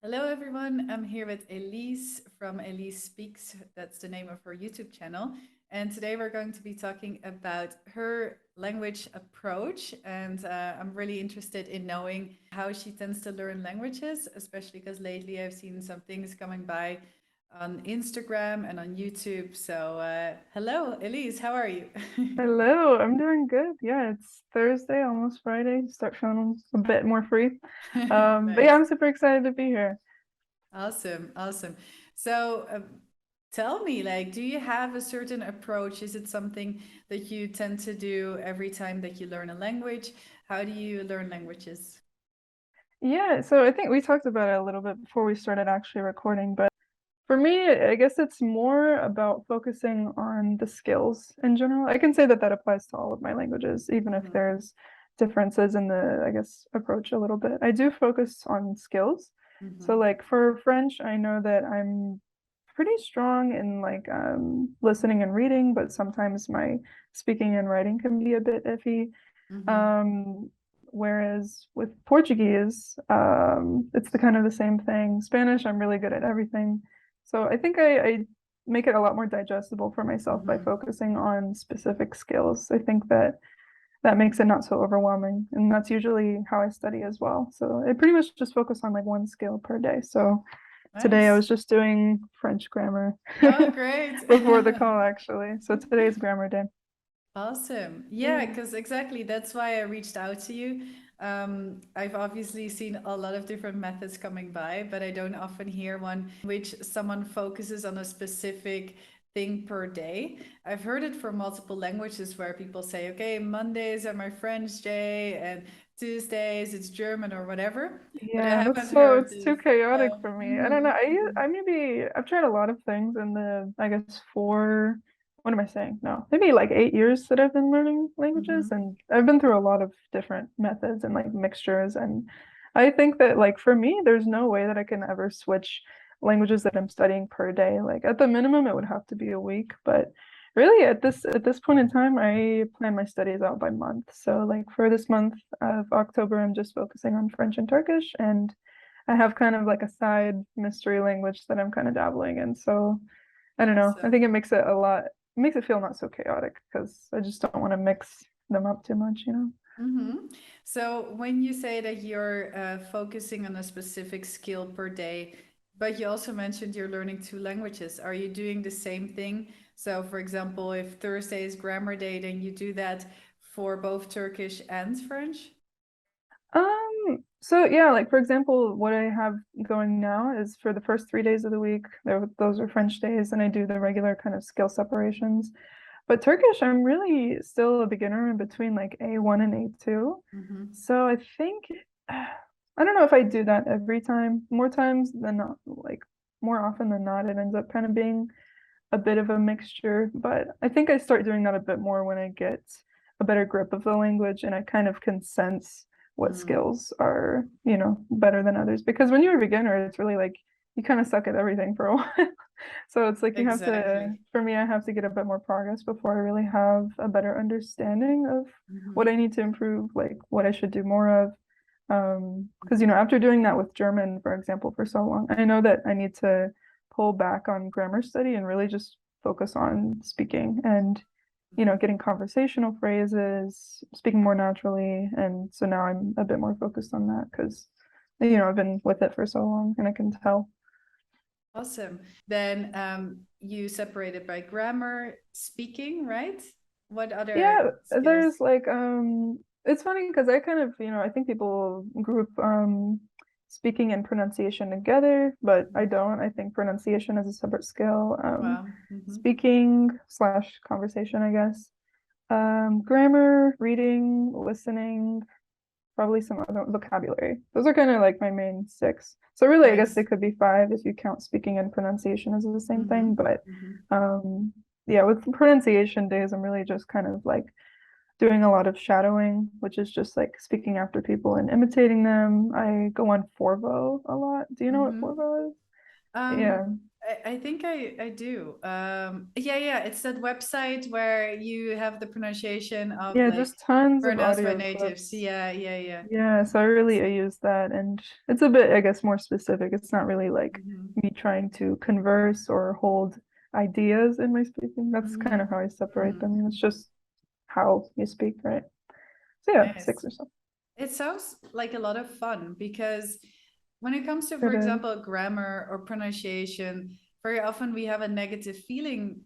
Hello, everyone. I'm here with Elysse from Elysse Speaks. That's the name of her YouTube channel. And today we're going to be talking about her language approach. And I'm really interested in knowing how she tends to learn languages, especially because lately I've seen some things coming by on Instagram and on YouTube. So, hello, Elysse, how are you? Hello, I'm doing good. Yeah, it's Thursday, almost Friday. Start feeling a bit more free. But yeah, Nice. I'm super excited to be here. Awesome, awesome. So, tell me, like, do you have a certain approach? Is it something that you tend to do every time that you learn a language? How do you learn languages? Yeah, so I think we talked about it a little bit before we started actually recording, but for me, I guess it's more about focusing on the skills in general. I can say that that applies to all of my languages, even if Hmm. there's differences in the, I guess, approach a little bit. I do focus on skills. So Hmm. like for French, I know that I'm pretty strong in like listening and reading, but sometimes my speaking and writing can be a bit iffy. Hmm. Um, Whereas with Portuguese, it's the kind of the same thing. Spanish, I'm really good at everything. So I think I make it a lot more digestible for myself by Hmm. focusing on specific skills. I think that that makes it not so overwhelming. And that's usually how I study as well. So I pretty much just focus on like one skill per day. So today I Nice. was just doing French grammar Oh, great. before the call, actually. So today's grammar day. Awesome. Yeah, Yeah. because exactly that's why I reached out to you. I've obviously seen a lot of different methods coming by, but I don't often hear one which someone focuses on a specific thing per day. I've heard it from multiple languages where people say, okay, Mondays are my French day and Tuesdays it's German or whatever, but I Yeah, that's haven't so heard it's too this. chaotic So, for me. I don't know. mhm, mhm, I maybe I've tried a lot of things in the I guess four what am I saying? No, maybe like 8 years that I've been learning languages, mhm, and I've been through a lot of different methods and like mixtures. And I think that like for me, there's no way that I can ever switch languages that I'm studying per day. Like at the minimum, it would have to be a week, but really at this point in time, I plan my studies out by month. So like for this month of October, I'm just focusing on French and Turkish, and I have kind of like a side mystery language that I'm kind of dabbling in. So I don't know. I think awesome. it makes it a lot, it makes it feel not so chaotic because I just don't want to mix them up too much, you know? Hmm. So when you say that you're focusing on a specific skill per day, but you also mentioned you're learning two languages, are you doing the same thing? So, for example, if Thursday is grammar day, then you do that for both Turkish and French? So yeah, like for example, what I have going now is for the first 3 days of the week, those are French days, and I do the regular kind of skill separations. But Turkish, I'm really still a beginner in between like A1 and A2. Hmm. So I think I don't know if I do that every time. More times than not, like more often than not, it ends up kind of being a bit of a mixture. But I think I start doing that a bit more when I get a better grip of the language and I kind of can sense what Mm. skills are, better than others. Because when you're a beginner, it's really like you kind of suck at everything for a while. So it's like you have to, Exactly. for me, I have to get a bit more progress before I really have a better understanding of what I Hmm. need to improve, like what I should do more of. Because Hmm. after doing that with German, for example, for so long, I know that I need to pull back on grammar study and really just focus on speaking and getting conversational phrases, speaking more naturally. And so now I'm a bit more focused on that because I've been with it for so long and I can tell. Awesome. Then you separated by grammar, speaking, right? What other Yeah, skills? there's like it's funny because I kind of, I think people group speaking and pronunciation together, but I Mhm. don't. I think pronunciation is a separate skill. Wow. Hmm. Speaking slash conversation, I guess. Grammar, reading, listening, probably some other vocabulary. Those are kind of like my main six. So really, I guess they Nice. could be five if you count speaking and pronunciation as the same Hmm. thing. But Hmm. um, yeah, with pronunciation days, I'm really just kind of like doing a lot of shadowing, which is just like speaking after people and imitating them. I go on Forvo a lot. Do you know what Hmm. Forvo is? Yeah. I think I do. Yeah, yeah. It's that website where you have the pronunciation of Yeah, like just tons of pronounced by audio natives. clips. Yeah, yeah, yeah. Yeah, so I use that, and it's a bit, I guess, more specific. It's not really like Hmm. me trying to converse or hold ideas in my speaking. That's kind of Hmm. how I separate Hmm. them. It's just how you speak, right? So yeah, six Nice. or so. It sounds like a lot of fun because when it comes to, for It is. example, grammar or pronunciation, very often we have a negative feeling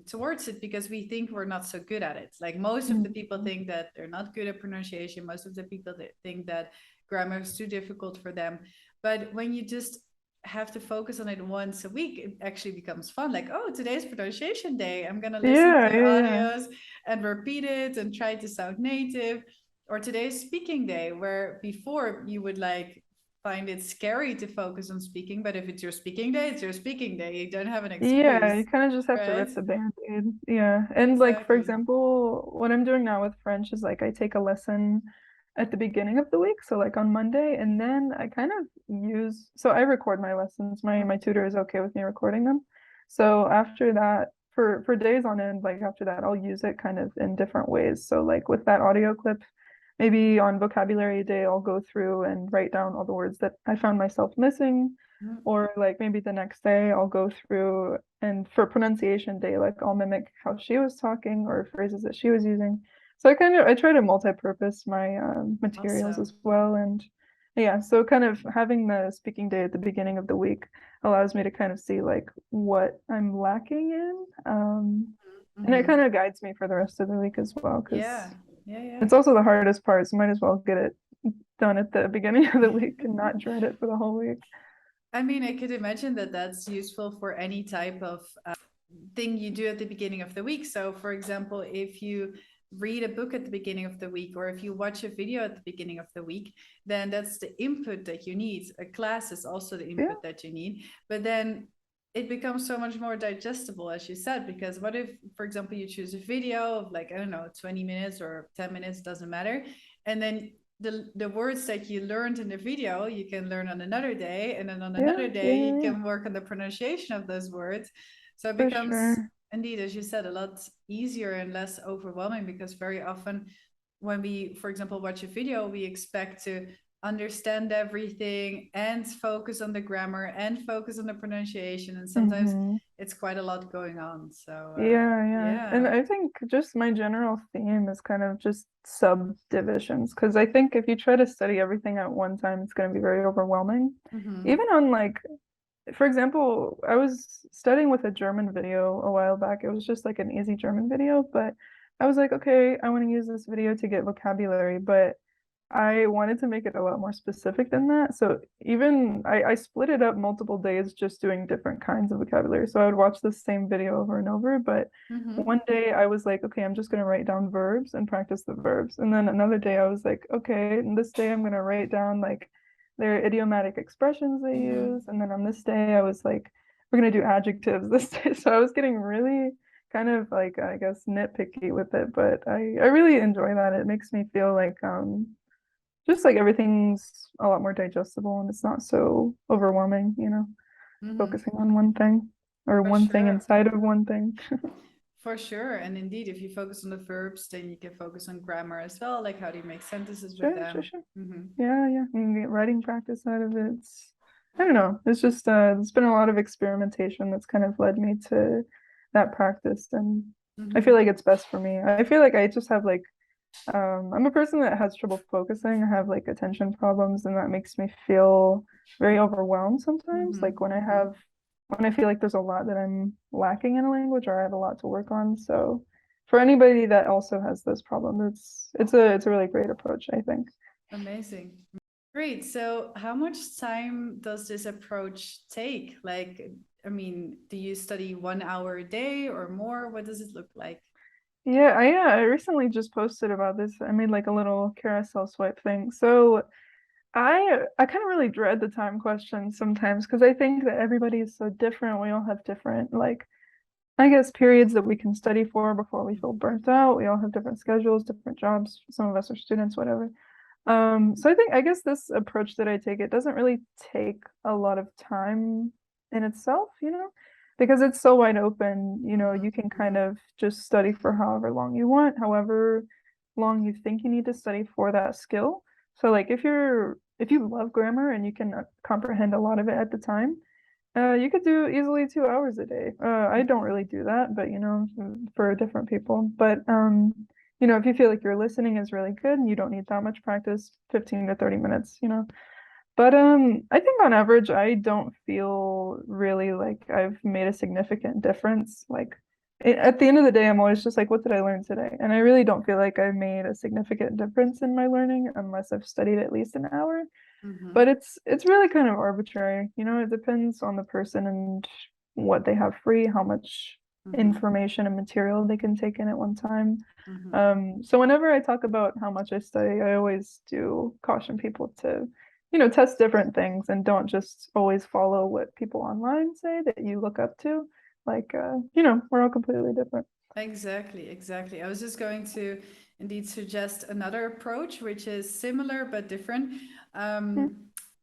towards it because we think we're not so good at it. Like most of the people Mhm. think that they're not good at pronunciation. Most of the people that think that grammar is too difficult for them. But when you just have to focus on it once a week, it actually becomes fun. Like, oh, today's pronunciation day. I'm going to listen Yeah, to yeah, yeah. audios and repeat it and try to sound native. Or today's speaking day, where before you would like find it scary to focus on speaking, but if it's your speaking day, it's your speaking day. You don't have an Yeah, you excuse, kind of just have to right? rip the band-aid. Yeah. And like for Exactly. example, what I'm doing now with French is like I take a lesson at the beginning of the week, so like on Monday, and then I kind of use so I record my lessons. My tutor is okay with me recording them. So after that, for days on end, like after that, I'll use it kind of in different ways. So like with that audio clip, maybe on vocabulary day, I'll go through and write down all the words that I found myself missing. Mm, Or like maybe the next day I'll go through and for pronunciation day, like I'll mimic how she was talking or phrases that she was using. So I try to multi-purpose my materials awesome. as well. And yeah, so kind of having the speaking day at the beginning of the week allows me to kind of see like what I'm lacking in. And it Mm-hmm. kind of guides me for the rest of the week as well, Yeah, because yeah, it's also the hardest part, so might as well get it done at the beginning of the week and not dread it for the whole week. I mean, I could imagine that that's useful for any type of thing you do at the beginning of the week. So, for example, if you read a book at the beginning of the week, or if you watch a video at the beginning of the week, then that's the input that you need. A class is also the Yeah. input that you need. But then it becomes so much more digestible, as you said, because what if, for example, you choose a video of like, I don't know, 20 minutes or 10 minutes, doesn't matter. And then the words that you learned in the video you can learn on another day, and then on Yeah, another yeah, day yeah, you yeah, can work on the pronunciation of those words. So it for becomes, sure. indeed, as you said, a lot easier and less overwhelming, because very often when we, for example, watch a video, we expect to understand everything and focus on the grammar and focus on the pronunciation, and sometimes Hmm. it's quite a lot going on. So Yeah, yeah. And yeah. I think just my general theme is kind of just subdivisions, because I think if you try to study everything at one time, it's going to be very overwhelming. Mm-hmm. Even on like, for example, I was studying with a German video a while back. It was just like an easy German video, but I was like, okay, I want to use this video to get vocabulary, but I wanted to make it a lot more specific than that. So even I split it up multiple days just doing different kinds of vocabulary. So I would watch the same video over and over, but Mm-hmm. one day I was like, okay, I'm just going to write down verbs and practice the verbs. And then another day I was like, okay, and this day I'm going to write down like their idiomatic expressions they Mm-hmm. use. And then on this day I was like, we're going to do adjectives this day. So I was getting really kind of like, I guess, nitpicky with it, but I really enjoy that. It makes me feel like just like everything's a lot more digestible and it's not so overwhelming, Mm-hmm. focusing on one thing or For one thing sure. inside of one thing. For sure. And indeed, if you focus on the verbs, then you can focus on grammar as well. Like, how do you make sentences with Sure, sure, them? sure. Mm-hmm. Yeah, yeah. You can get writing practice out of it. I don't know. It's just there's been a lot of experimentation that's kind of led me to that practice, and I feel Mm-hmm. like it's best for me. I feel like I just have like I'm a person that has trouble focusing. I have like attention problems, and that makes me feel very overwhelmed sometimes. Like Mm-hmm. Mm-hmm. when I feel like there's a lot that I'm lacking in a language or I have a lot to work on. So for anybody that also has this problem, it's a really great approach, I think. Amazing. Great. So, how much time does this approach take? Like, I mean, do you study 1 hour a day or more? What does it look like? Yeah, I recently just posted about this. I made like a little carousel swipe thing. So I kind of really dread the time question sometimes because I think that everybody is so different. We all have different like I guess periods that we can study for before we feel burnt out. We all have different schedules, different jobs. Some of us are students, whatever. So I guess this approach that I take, it doesn't really take a lot of time in itself, because it's so wide open, Mhm, you can kind mhm, of just study for however long you want, however long you think you need to study for that skill. So like if you love grammar and you can comprehend a lot of it at the time, you could do easily 2 hours a day. I don't mhm, really do that, but for different people. But if you feel like your listening is really good and you don't need that much practice, 15 to 30 minutes, But I think on average, I don't feel really like I've made a significant difference. Like at the end of the day, I'm always just like, what did I learn today? And I really don't feel like I've made a significant difference in my learning unless I've studied at least an hour. But mhm, it's really kind of arbitrary. It depends on the person and what they have free, how much mhm, information and material they can take in at one time. mhm. So whenever I talk about how much I study, I always do caution people to, test different things and don't just always follow what people online say that you look up to. Like, we're all completely different. Exactly, exactly. I was just going to indeed suggest another approach, which is similar but different, Mm.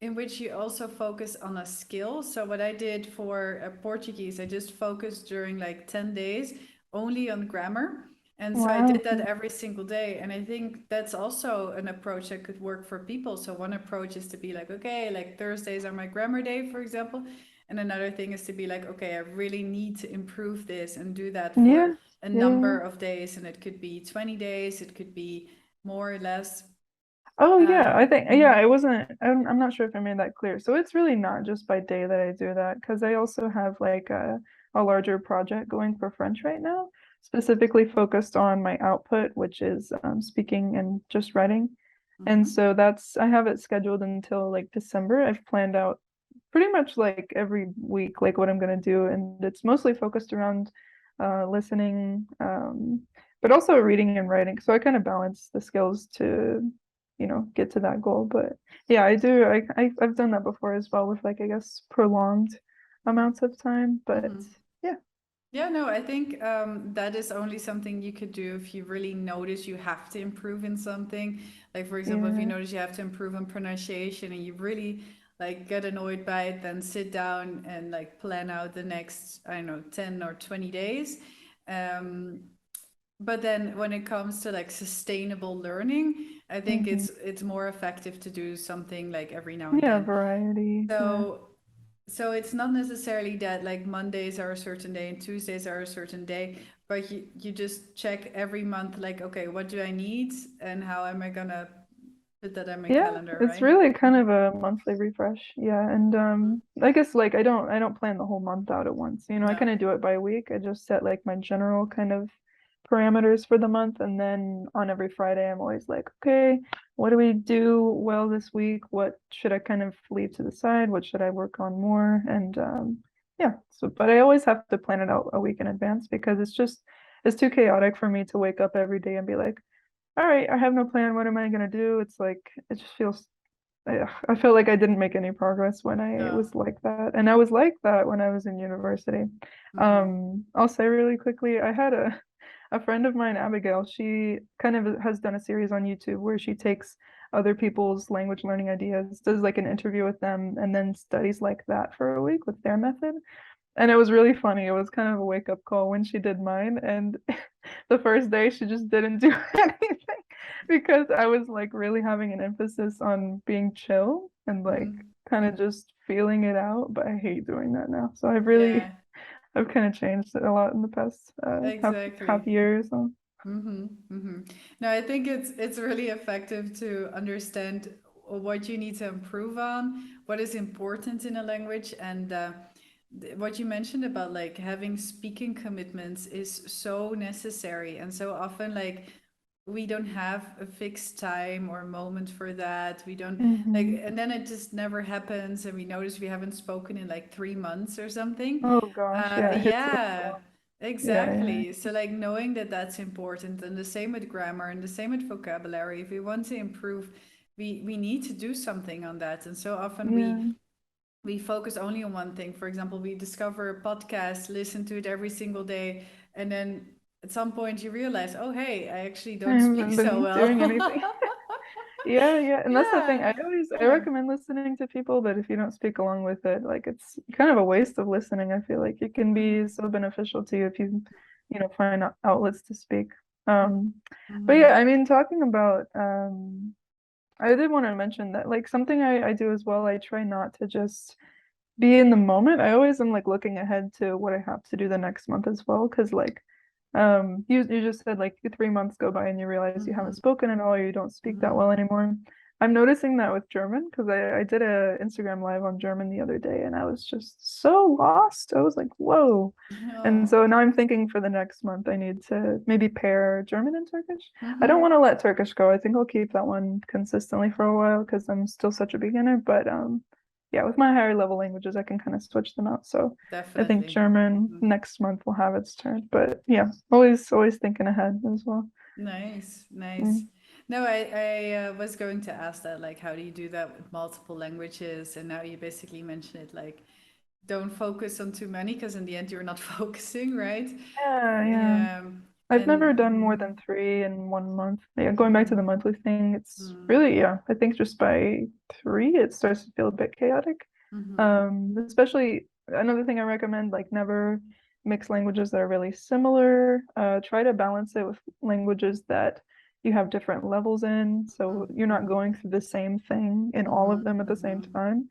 in which you also focus on a skill. So, what I did for Portuguese, I just focused during like 10 days only on grammar. And so I did Wow. that every single day. And I think that's also an approach that could work for people. So, one approach is to be like, okay, like Thursdays are my grammar day, for example. And another thing is to be like, okay, I really need to improve this and do that for Yeah. a Yeah. number of days, and it could be 20 days, it could be more or less. Oh yeah, Uh, I think yeah, mhm, I wasn't I'm not sure if I made that clear. So it's really not just by day that I do that because I also have like a larger project going for French right now, specifically focused on my output, which is speaking and just writing. And mhm, so I have it scheduled until like December. I've planned out pretty much like every week like what I'm gonna do, and it's mostly focused around listening, but also reading and writing. So I kind of balance the skills to get to that goal. But yeah, I do. I've done that before as well with like I guess prolonged amounts of time. But mhm. yeah, Yeah, no, I think that is only something you could do if you really notice you have to improve in something. Like, for example, if you yeah, notice you have to improve on pronunciation and you really like get annoyed by it, then sit down and like plan out the next, I don't know, 10 or 20 days. Um, but then when it comes to like sustainable learning, I think hmm, it's more effective to do something like every now and yeah, then. variety, yeah. So so it's not necessarily that like Mondays are a certain day and Tuesdays are a certain day, but you just check every month like, okay, what do I need and how am I gonna put that in my Yeah, calendar, it's right? really kind of a monthly refresh. Yeah, and Mhm. I guess like I don't plan the whole month out at once. I No. kind of do it by week. I just set like my general kind of parameters for the month, and then on every Friday I'm always like, okay, what do we do well this week? What should I kind of leave to the side? What should I work on more? And yeah, so but I always have to plan it out a week in advance because it's too chaotic for me to wake up every day and be like, all right, I have no plan. What am I gonna do? It's like it just feels. I felt like I didn't make any progress when I No. was like that, and I was like that when I was in university. Mm-hmm. I'll say really quickly, I had a friend of mine, Abigail. She kind of has done a series on YouTube where she takes other people's language learning ideas, does like an interview with them, and then studies like that for a week with their method. And it was really funny. It was kind of a wake up call when she did mine. And the first day, she just didn't do anything because I was like really having an emphasis on being chill and like Mm-hmm. kind of just feeling it out. But I hate doing that now. So Yeah, I've kind of changed it a lot in the past half exactly. year or so. Mm-hmm. Mm-hmm. No, I think it's really effective to understand what you need to improve on, what is important in a language, and what you mentioned about like having speaking commitments is so necessary. And so often, like we don't have a fixed time or moment for that. We don't like, Hmm. and then it just never happens, and we notice we haven't spoken in like 3 months or something. Oh gosh, yeah, it hits like a Yeah, wall. Yeah, yeah, exactly. So like knowing that that's important, and the same with grammar and the same with vocabulary. If we want to improve, we need to do something on that. And so often yeah. we focus only on one thing. For example, we discover a podcast, listen to it every single day, and then at some point you realize, oh hey, I actually I don't speak haven't so been well. doing anything. Yeah, and that's the thing. Yeah, I yeah. recommend listening to people, but if you don't speak along with it, like it's kind of a waste of listening. I feel like it can be Mhm, so beneficial to you if you find outlets to speak. Um, but yeah, mhm, I mean, talking about I did want to mention that like something I do as well, I try not to just be in the moment. I always am like looking ahead to what I have to do the next month as well. Because like you just said like 3 months go by and you realize you haven't mhm, spoken at all, or you don't speak that well mhm. anymore. I'm noticing that with German because I did a Instagram live on German the other day and I was just so lost. I was like, whoa. And Oh. so now I'm thinking for the next month I need to maybe pair German and Turkish. I don't Mhm. want to let Turkish go. I think I'll keep that one consistently for a while because I'm still such a beginner. But yeah, with my higher level languages, I can kind of switch them out. So I think Definitely. German Mhm. next month will have its turn. But yeah, always thinking ahead as well. Nice, nice. Mm. No, I was going to ask that, like, how do you do that with multiple languages? And now you basically mention it, like, don't focus on too many, because in the end you're not focusing, right? Yeah. Yeah. I've never And done more than three in 1 month. Yeah, going back to the mhm, monthly thing, it's mhm, really, yeah, I think just by three, it starts to feel a bit chaotic. mhm, Especially another thing I recommend, like never mix languages that are really similar. Try to balance it with languages that you have different levels in, so you're not mhm, going through the same thing in all of mhm, them at the same mhm, time.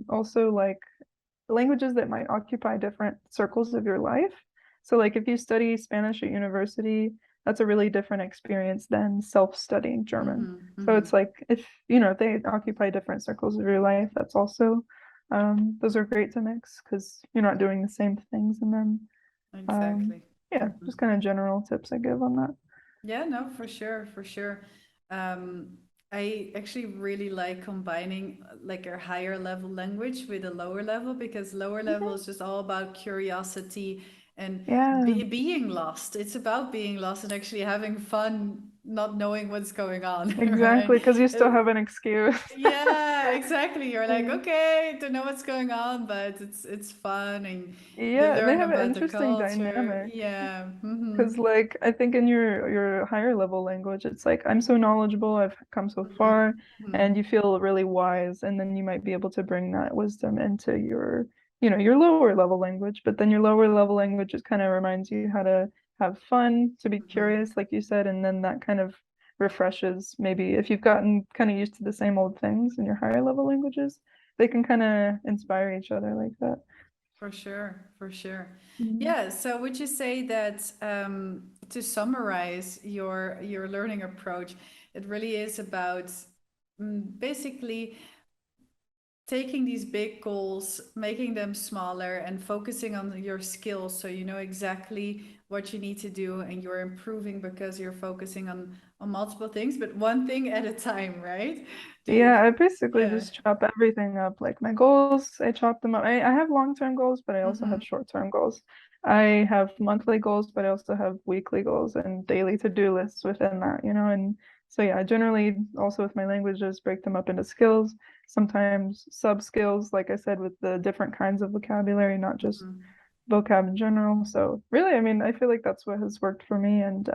Also, like languages that might occupy different circles of your life. So, like if you study Spanish at university, that's a really different experience than self-studying German. mhm, So it's mhm. like if they occupy different circles of your life, that's also those are great to mix because you're not doing the same things in them. Um, Exactly. yeah, Mhm. just kind of general tips I give on that. Yeah, no, for sure, for sure. Um, I actually really like combining like a higher level language with a lower level, because lower level Mhm. is just all about curiosity and Yeah, being lost. It's about being lost and actually having fun, not knowing what's going on, right? exactly, because you Uh, still have an excuse. yeah, exactly. You're like, Yeah. okay, don't know what's going on, but it's fun and you Yeah, they learn have an about the interesting culture. dynamic. Yeah. Mm-hmm. Because like I think in your higher level language, it's like I'm so knowledgeable, I've come so far, Mm-hmm. and you feel really wise, and then you might be able to bring that wisdom into your lower level language. But then your lower level language just kind of reminds you how to have fun, to be Mm-hmm. curious, like you said, and then that kind of refreshes maybe if you've gotten kind of used to the same old things in your higher level languages, they can kind of inspire each other like that. For sure, for sure. Mm. Yeah. So would you say that to summarize your learning approach, it really is about basically taking these big goals, making them smaller, and focusing on your skills, so you know exactly what you need to do, and you're improving because you're focusing on multiple things, but one thing at a time, right? Yeah, I Do, basically yeah. just chop everything up. Like my goals, I chop them up. I have long-term goals, but I also Mm-hmm. have short-term goals. I have monthly goals, but I also have weekly goals and daily to-do lists within that. And so yeah, I generally also with my languages break them up into skills, sometimes sub-skills, like I said, with the different kinds of vocabulary, not just Mm-hmm. vocab in general. So really, I mean, I feel like that's what has worked for me and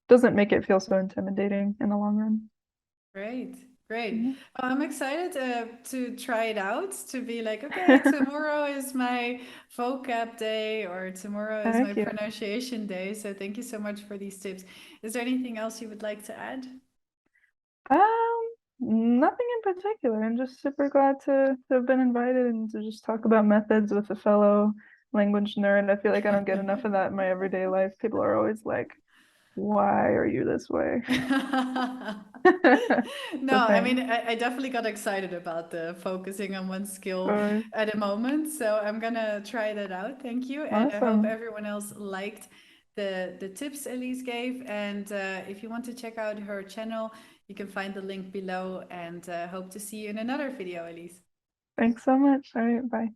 doesn't make it feel so intimidating in the long run. Great, great. Mhm. Well, I'm excited to try it out, to be like, okay, tomorrow is my vocab day or tomorrow is my Heck yeah. pronunciation day. So thank you so much for these tips. Is there anything else you would like to add? Nothing in particular. I'm just super glad to have been invited and to just talk about methods with a fellow language nerd. I feel like I don't get enough of that in my everyday life. People are always like, why are you this way? No, So I mean, thanks. I definitely got excited about the focusing on one skill Or at a moment. So I'm gonna try that out. Thank you. And I hope awesome. everyone else liked the tips Elise gave. And if you want to check out her channel, you can find the link below, and hope to see you in another video, Elise. Thanks so much. All right, bye.